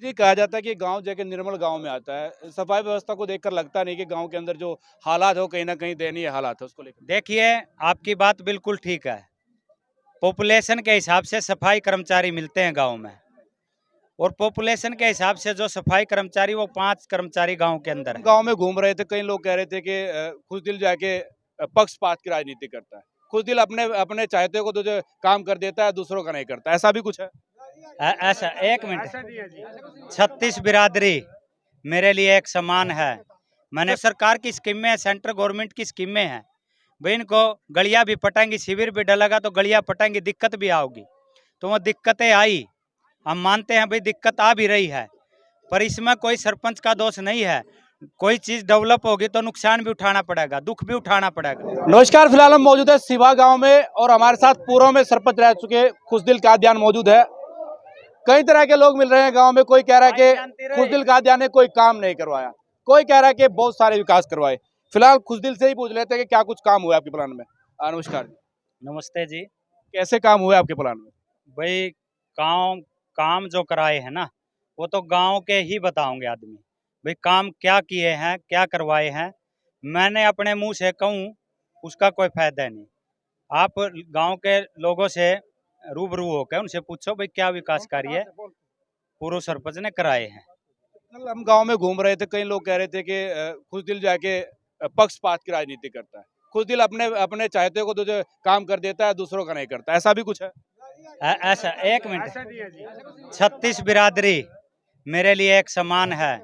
जी, कहा जाता है कि गाँव जो है कि निर्मल गाँव में आता है। सफाई व्यवस्था को देखकर लगता नहीं कि गाँव के अंदर जो हालात हो, कहीं न कहीं दयनीय हालात है, उसको लेकर। देखिए, आपकी बात बिल्कुल ठीक है। पॉपुलेशन के हिसाब से सफाई कर्मचारी मिलते हैं गाँव में, और पॉपुलेशन के हिसाब से जो सफाई कर्मचारी वो 5 कर्मचारी गाँव के अंदर हम हैं। गाँव में घूम रहे थे, कई लोग कह रहे थे कि खुशदिल जाके पक्षपात की राजनीति करता है। खुशदिल अपने अपने चाहते को तो जो काम कर देता है, दूसरों का नहीं करता। ऐसा भी कुछ है? ऐसा 1 मिनट, 36 बिरादरी मेरे लिए एक समान है। मैंने सरकार की स्कीमें, सेंट्रल गवर्नमेंट की स्कीमें हैं, भाई इनको गलियां भी पटेंगी, शिविर भी डलेगा तो गलियां पटेंगी, दिक्कत भी आओगी। तो वो दिक्कतें आई, हम मानते हैं भाई दिक्कत आ भी रही है, पर इसमें कोई सरपंच का दोष नहीं है। कोई चीज डेवलप होगी तो नुकसान भी उठाना पड़ेगा, दुख भी उठाना पड़ेगा। नमस्कार, फिलहाल हम मौजूद है सिवा गाँव में और हमारे साथ पूर्व में सरपंच रह चुके खुशदिल कादियान मौजूद है। कई तरह के लोग मिल रहे हैं गाँव में। कोई कह रहा है कि खुशदिल कादियान ने कोई काम नहीं करवाया, कोई कह रहा है कि बहुत सारे विकास करवाए। फिलहाल खुशदिल से ही पूछ लेते हैं कि क्या कुछ काम हुआ है आपके प्लान में। नमस्कार, नमस्ते जी। कैसे काम हुए आपके प्लान में? भाई, काम काम जो कराए हैं ना, वो तो गांव के ही बताओगे आदमी। भाई काम क्या किए हैं, क्या करवाए हैं, मैंने अपने मुंह से कहूँ उसका कोई फायदा नहीं। आप गांव के लोगों से रूबरू होकर उनसे पूछो भाई क्या विकास कार्य पूर्व सरपंच ने कराए हैं। कल हम गांव में घूम रहे थे, कई लोग कह रहे थे कि खुशदिल जाके पक्षपात की राजनीति करता है। खुशदिल अपने अपने चाहते को तो जो काम कर देता है, दूसरों का नहीं करता। ऐसा भी कुछ है? ऐसा 1 मिनट, 36 बिरादरी मेरे लिए एक समान है।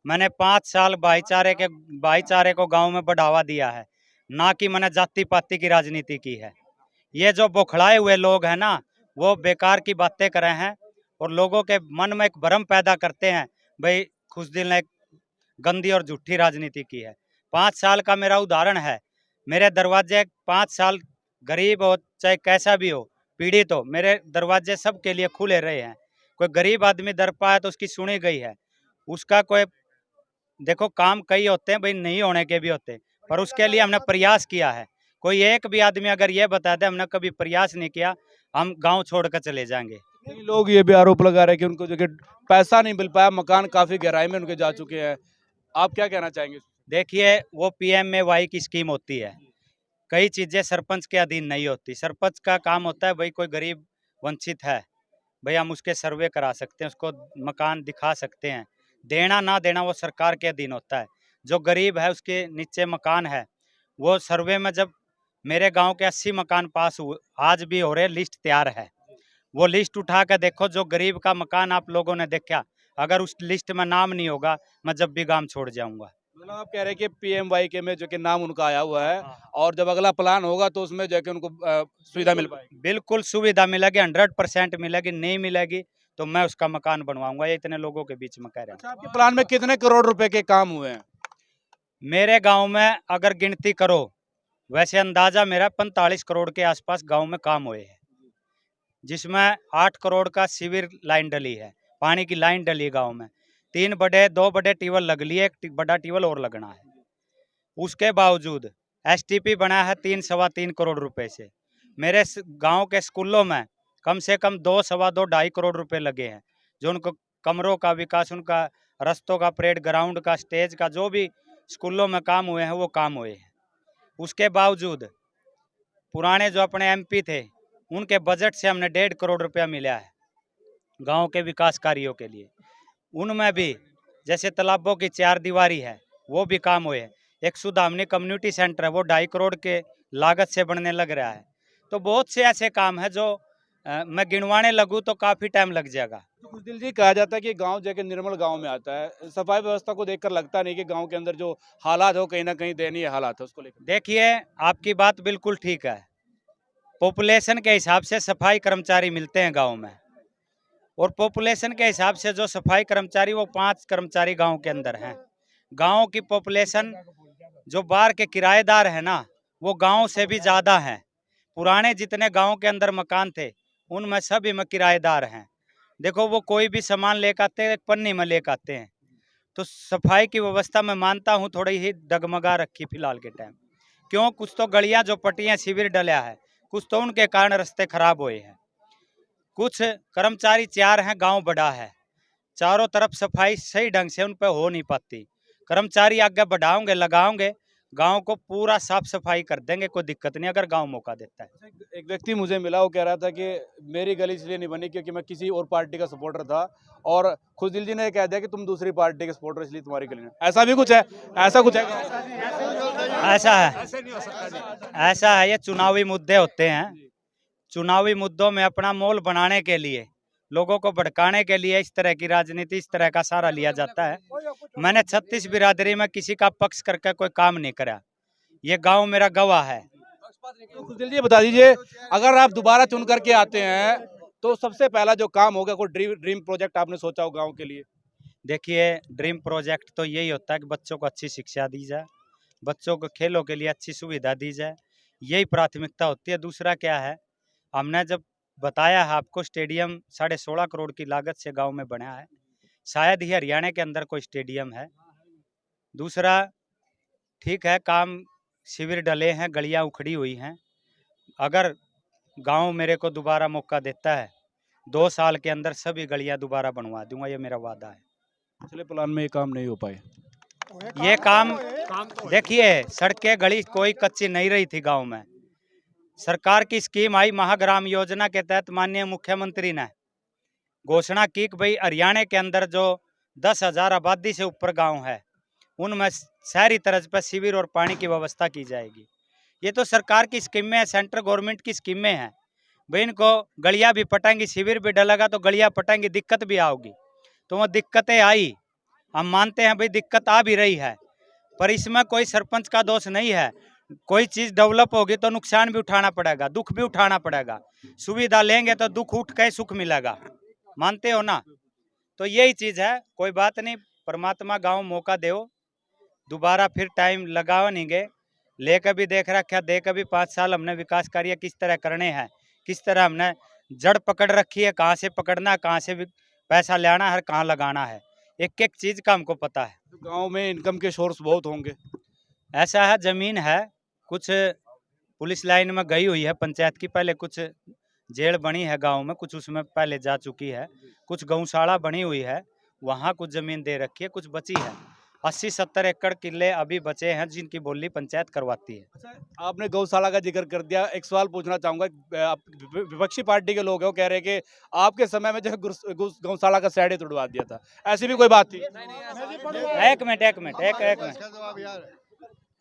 मैंने 5 साल भाईचारे को गांव में बढ़ावा दिया है, ना कि मैंने जाति पाति की राजनीति की है। ये जो बौखलाए हुए लोग हैं ना, वो बेकार की बातें कर रहे हैं और लोगों के मन में एक भ्रम पैदा करते हैं। भाई खुशदिल ने गंदी और झूठी राजनीति की है। 5 साल का मेरा उदाहरण है। मेरे दरवाजे 5 साल, गरीब हो चाहे कैसा भी हो, पीड़ित हो, मेरे दरवाजे सबके लिए खुले रहे हैं। कोई गरीब आदमी दर पाए तो उसकी सुनी गई है। उसका कोई, देखो काम कई होते हैं भाई, नहीं होने के भी होते, पर उसके लिए हमने प्रयास किया है। कोई एक भी आदमी अगर ये बता दे हमने कभी प्रयास नहीं किया, हम गांव छोड़कर चले जाएंगे। कई लोग ये भी आरोप लगा रहे हैं कि उनको जो कि पैसा नहीं मिल पाया, मकान काफी गहराई में उनके जा चुके हैं। आप क्या कहना चाहेंगे? देखिए, वो PMAY की स्कीम होती है, कई चीजें सरपंच के अधीन नहीं होती। सरपंच का काम होता है भाई कोई गरीब वंचित है, भाई हम उसके सर्वे करा सकते हैं, उसको मकान दिखा सकते हैं। देना ना देना वो सरकार के अधीन होता है। जो गरीब है उसके नीचे मकान है, वो सर्वे में जब मेरे गांव के 80 मकान पास हुए, आज भी हो रहे, लिस्ट तैयार है। वो लिस्ट उठा कर देखो, जो गरीब का मकान आप लोगों ने देखा, अगर उस लिस्ट में नाम नहीं होगा, मैं जब भी गांव छोड़ जाऊंगा। मतलब आप कह रहे हैं कि PMY के में जो कि नाम उनका आया हुआ है, हाँ, हाँ। और जब अगला प्लान होगा तो उसमें जो है कि उनको सुविधा मिल पाएगी। बिल्कुल सुविधा मिलेगी, 100% मिलेगी। नहीं मिलेगी तो मैं उसका मकान बनवाऊंगा, ये इतने लोगों के बीच में कह रहे अच्छा, हैं। आपके प्लान में कितने करोड़ रुपए के काम हुए हैं? मेरे गांव में अगर गिनती करो, वैसे अंदाजा मेरा 45 करोड़ के आसपास गांव में काम हुए हैं, जिसमें 8 करोड़ का सीवर लाइन डली है, पानी की लाइन डली है गांव में। 2 बड़े ट्यूबवेल लग लिए, एक बड़ा ट्यूबवेल और लगना है। उसके बावजूद STP बना है 3-3.25 करोड़ रुपए से। मेरे गांव के स्कूलों में कम से कम 2-2.5 करोड़ रुपए लगे हैं, जो उनको कमरों का विकास, उनका रस्तों का, परेड ग्राउंड का, स्टेज का, जो भी स्कूलों में काम हुए हैं वो काम हुए हैं। उसके बावजूद पुराने जो अपने MP थे, उनके बजट से हमने 1.5 करोड़ रुपया मिला है गांव के विकास कार्यों के लिए। उनमें भी जैसे तालाबों की 4 दीवारी है, वो भी काम हुए हैं। एक सुदामनी कम्युनिटी सेंटर है, वो 2.5 करोड़ के लागत से बनने लग रहा है। तो बहुत से ऐसे काम है जो मैं गिनवाने लगूँ तो काफ़ी टाइम लग जाएगा। तो खुशदिल जी, कहा जाता है कि गाँव जो है कि निर्मल गाँव में आता है। सफाई व्यवस्था को देखकर लगता नहीं कि गाँव के अंदर जो हालात हो, कहीं न कहीं दयनीय हालात है, उसको लेकर। देखिए, आपकी बात बिल्कुल ठीक है। पॉपुलेशन के हिसाब से सफाई कर्मचारी मिलते हैं गांव में, और पॉपुलेशन के हिसाब से जो सफाई कर्मचारी वो 5 कर्मचारी गांव के अंदर हैं। गांव की पॉपुलेशन, जो बाहर के किराएदार है ना, वो गांव से भी ज़्यादा हैं। पुराने जितने गांव के अंदर मकान थे, उनमें सभी में किराएदार हैं। देखो, वो कोई भी सामान लेकर आते हैं, एक पन्नी में लेकर आते हैं। तो सफाई की व्यवस्था मैं मानता हूँ थोड़ी ही डगमगा रखी फिलहाल के टाइम। क्यों, कुछ तो गलियां जो पट्टियां शिविर डला है, कुछ तो उनके कारण रास्ते खराब हुए हैं। कुछ कर्मचारी 4 हैं, गांव बड़ा है, चारों तरफ सफाई सही ढंग से उन पे हो नहीं पाती। कर्मचारी आगे बढ़ाओगे लगाओगे, गांव को पूरा साफ सफाई कर देंगे, कोई दिक्कत नहीं अगर गांव मौका देता है। एक व्यक्ति मुझे मिला, वो कह रहा था कि मेरी गली इसलिए नहीं बनी क्योंकि मैं किसी और पार्टी का सपोर्टर था, और खुशदिल जी ने कह दिया कि तुम दूसरी पार्टी के सपोर्टर इसलिए तुम्हारी गली नहीं। ऐसा भी कुछ है? ऐसा कुछ है? ऐसा है, ये चुनावी मुद्दे होते हैं। चुनावी मुद्दों में अपना मोल बनाने के लिए, लोगों को भड़काने के लिए इस तरह की राजनीति, इस तरह का सहारा लिया जाता है। मैंने 36 बिरादरी में किसी का पक्ष करके कोई काम नहीं करा, ये गांव मेरा गवाह है। तो खुशदिल जी बता दीजिए, अगर आप दोबारा चुन करके आते हैं तो सबसे पहला जो काम होगा, कोई ड्रीम प्रोजेक्ट आपने सोचा हो गांव के लिए? देखिए, ड्रीम प्रोजेक्ट तो यही होता है कि बच्चों को अच्छी शिक्षा दी जाए, बच्चों को खेलों के लिए अच्छी सुविधा दी जाए, यही प्राथमिकता होती है। दूसरा क्या है, हमने जब बताया है आपको, स्टेडियम 16.5 करोड़ की लागत से गांव में बना है, शायद ही हरियाणा के अंदर कोई स्टेडियम है। दूसरा, ठीक है, काम शिविर डले हैं, गलियां उखड़ी हुई हैं, अगर गांव मेरे को दोबारा मौका देता है 2 साल के अंदर सभी गलियां दोबारा बनवा दूंगा, ये मेरा वादा है। पिछले प्लान में ये काम नहीं हो पाए? ये काम देखिए, सड़कें गली कोई कच्ची नहीं रही थी गांव में। सरकार की स्कीम आई महाग्राम योजना के तहत, माननीय मुख्यमंत्री ने घोषणा की कि भाई हरियाणा के अंदर जो 10,000 आबादी से ऊपर गांव है, उनमें शहरी तर्ज पर शिविर और पानी की व्यवस्था की जाएगी। ये तो सरकार की स्कीमें हैं, सेंट्रल गवर्नमेंट की स्कीमें हैं। भाई इनको गलियां भी पटेंगी, शिविर भी डलेगा तो गलियां पटेंगी, दिक्कत भी आओगी। तो वो दिक्कतें आई, हम मानते हैं भाई दिक्कत आ भी रही है, पर इसमें कोई सरपंच का दोष नहीं है। कोई चीज डेवलप होगी तो नुकसान भी उठाना पड़ेगा, दुख भी उठाना पड़ेगा। सुविधा लेंगे तो दुख उठ के सुख मिलेगा, मानते हो ना? तो यही चीज है, कोई बात नहीं, परमात्मा गांव मौका दो, दोबारा फिर टाइम लगाओ नहीं गए, लेकर भी देख रखा, देकर भी 5 साल हमने विकास कार्य किस तरह करने हैं, किस तरह हमने जड़ पकड़ रखी है, कहाँ से पकड़ना, कहाँ से पैसा लेना है, कहाँ लगाना है, एक एक चीज का हमको पता है। गांव में इनकम के सोर्स बहुत होंगे? ऐसा है, जमीन है, कुछ पुलिस लाइन में गई हुई है पंचायत की, पहले कुछ जेल बनी है गांव में, कुछ उसमें पहले जा चुकी है, कुछ गौशाला बनी हुई है, वहाँ कुछ जमीन दे रखी है, कुछ बची है। 80-70 एकड़ किले अभी बचे हैं जिनकी बोली पंचायत करवाती है। अच्छा, आपने गौशाला का जिक्र कर दिया, एक सवाल पूछना चाहूंगा। विपक्षी पार्टी के लोग हैं, वो कह रहे हैं कि आपके समय में जो है गौशाला का शेड ही तुड़वा दिया था, ऐसी भी कोई बात थी? एक मिनट,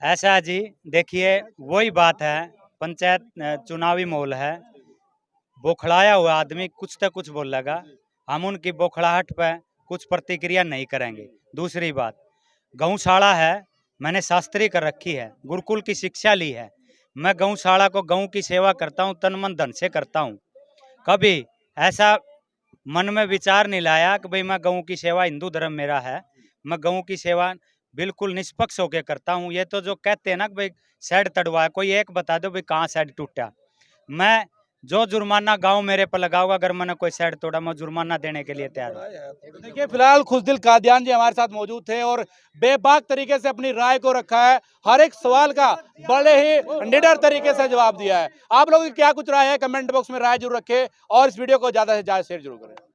ऐसा है जी, देखिए वही बात है, पंचायत चुनावी माहौल है, बौखलाया हुआ आदमी कुछ तो कुछ बोलेगा, हम उनकी बौखलाहट पे कुछ प्रतिक्रिया नहीं करेंगे। दूसरी बात, गौशाला है, मैंने शास्त्री कर रखी है, गुरुकुल की शिक्षा ली है, मैं गौशाला को गौ की सेवा करता हूँ, तन मन धन से करता हूँ। कभी ऐसा मन में विचार नहीं लाया कि भाई मैं गौ की सेवा, हिंदू धर्म मेरा है, मैं गौ की सेवा बिल्कुल निष्पक्ष होकर करता हूँ। ये तो जो कहते हैं ना कि भाई शेड तड़वाया, कोई एक बता दो भाई कहाँ शेड टूटा, मैं जो जुर्माना गांव मेरे पर लगाओगा, अगर मैंने कोई शेड तोड़ा मैं जुर्माना देने के लिए तैयार हूं। देखिए, फिलहाल खुशदिल कादियान जी हमारे साथ मौजूद थे और बेबाक तरीके से अपनी राय को रखा है, हर एक सवाल का बड़े ही निडर तरीके से जवाब दिया है। आप लोगों की क्या कुछ राय है, कमेंट बॉक्स में राय जरूर रखें और इस वीडियो को ज्यादा से ज्यादा शेयर जरूर करें।